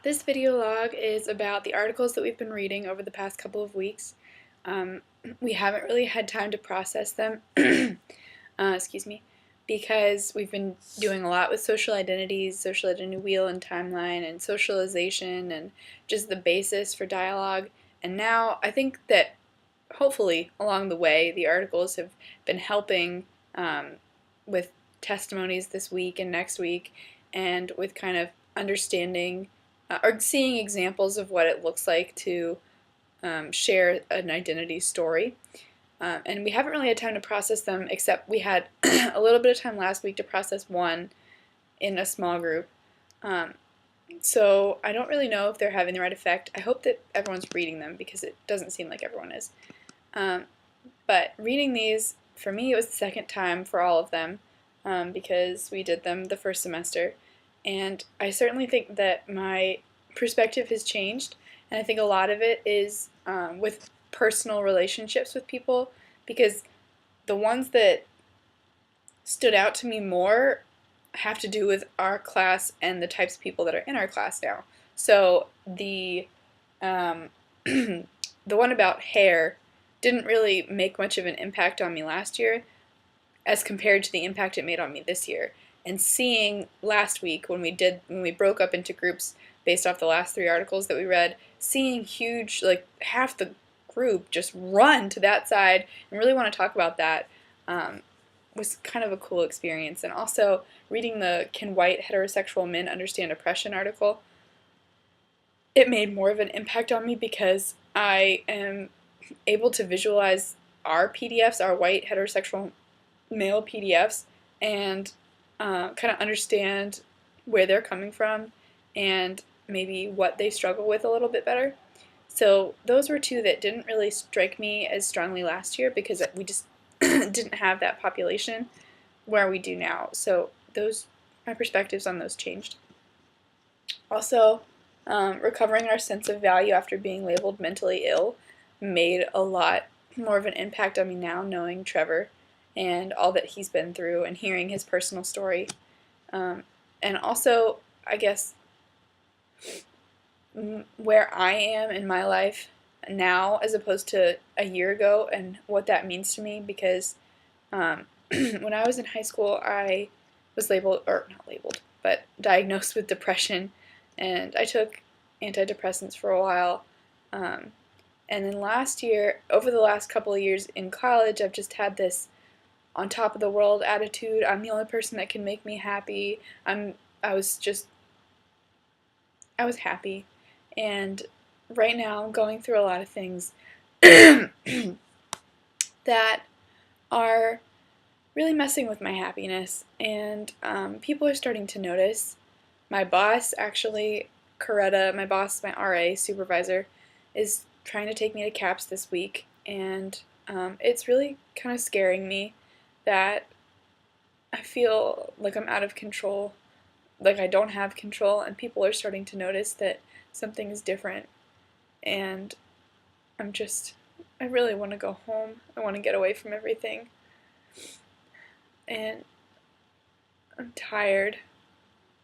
This video log is about the articles that we've been reading over the past couple of weeks. Um, we haven't really had time to process them, excuse me, because we've been doing a lot with social identities, social identity wheel and timeline, and socialization, and just the basis for dialogue. And now I think that hopefully along the way the articles have been helping with testimonies this week and next week, and with kind of understanding or seeing examples of what it looks like to share an identity story. And we haven't really had time to process them, except we had a little bit of time last week to process one in a small group. Um, so I don't really know if they're having the right effect. I hope that everyone's reading them because it doesn't seem like everyone is. Um, but reading these, for me, it was the second time for all of them because we did them the first semester. And I certainly think that my perspective has changed, and I think a lot of it is with personal relationships with people, because the ones that stood out to me more have to do with our class and the types of people that are in our class now. So um, the one about hair didn't really make much of an impact on me last year as compared to the impact it made on me this year. And seeing last week when we broke up into groups based off the last three articles that we read, seeing huge, like half the group just run to that side and really want to talk about that was kind of a cool experience. And also reading the Can White Heterosexual Men Understand Oppression article, it made more of an impact on me because I am able to visualize our PDFs, our white heterosexual male PDFs, and kind of understand where they're coming from and maybe what they struggle with a little bit better. So those were two that didn't really strike me as strongly last year because we just didn't have that population where we do now. So my perspectives on those changed. Also, recovering our sense of value after being labeled mentally ill made a lot more of an impact on me now, knowing Trevor and all that he's been through and hearing his personal story. And also, I guess, where I am in my life now as opposed to a year ago and what that means to me, because when I was in high school, I was diagnosed with depression, and I took antidepressants for a while. And then last year, over the last couple of years in college, I've just had this on top of the world attitude. I'm the only person that can make me happy. I was happy. And right now I'm going through a lot of things that are really messing with my happiness, and people are starting to notice. My boss, actually, Coretta, my boss, my RA supervisor, is trying to take me to CAPS this week, and it's really kind of scaring me that I feel like I'm out of control, like I don't have control, and people are starting to notice that something is different, and I really want to go home. I want to get away from everything, and I'm tired.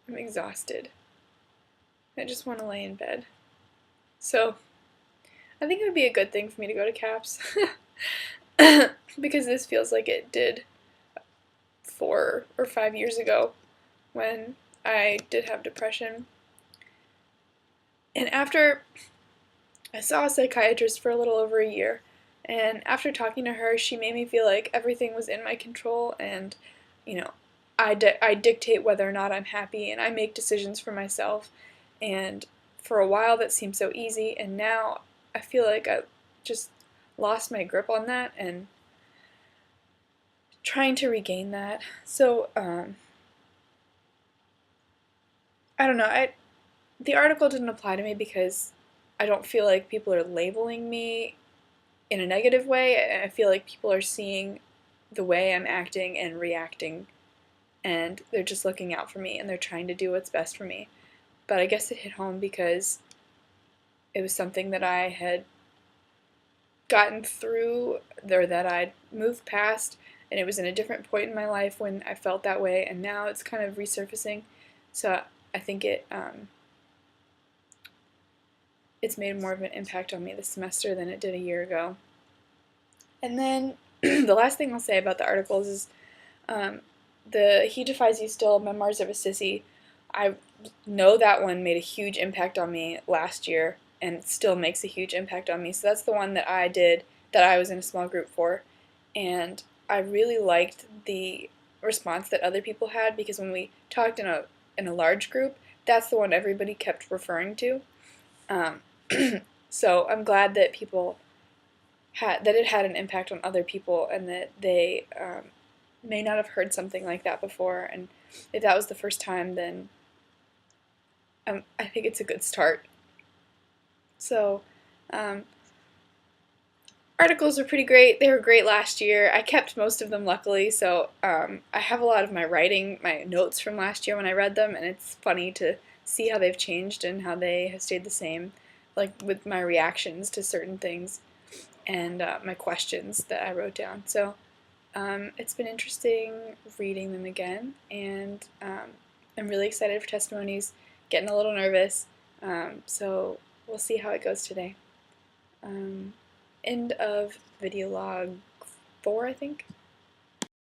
I'm exhausted. I just want to lay in bed. So, I think it would be a good thing for me to go to CAPS because this feels like it did 4 or 5 years ago when I did have depression. And after I saw a psychiatrist for a little over a year, and after talking to her, she made me feel like everything was in my control, and, I dictate whether or not I'm happy, and I make decisions for myself. And for a while that seemed so easy, and now I feel like I just lost my grip on that and trying to regain that. So, I don't know. The article didn't apply to me because I don't feel like people are labeling me in a negative way. I feel like people are seeing the way I'm acting and reacting, and they're just looking out for me, and they're trying to do what's best for me. But I guess it hit home because it was something that I had gotten through, or that I'd moved past, and it was in a different point in my life when I felt that way, and now it's kind of resurfacing. So I think it's made more of an impact on me this semester than it did a year ago. And then the last thing I'll say about the articles is the He Defies You Still, Memoirs of a Sissy. I know that one made a huge impact on me last year, and it still makes a huge impact on me. So that's the one that I did, that I was in a small group for, and I really liked the response that other people had, because when we talked in a large group, that's the one everybody kept referring to. Um, so I'm glad that it had an impact on other people, and that they may not have heard something like that before. And if that was the first time, then I think it's a good start. So, um, articles are pretty great. They were great last year. I kept most of them, luckily, so I have a lot of my notes from last year when I read them, and it's funny to see how they've changed and how they have stayed the same, like with my reactions to certain things and my questions that I wrote down. So it's been interesting reading them again, and I'm really excited for testimonies, getting a little nervous, so we'll see how it goes today. End of video log 4, I think.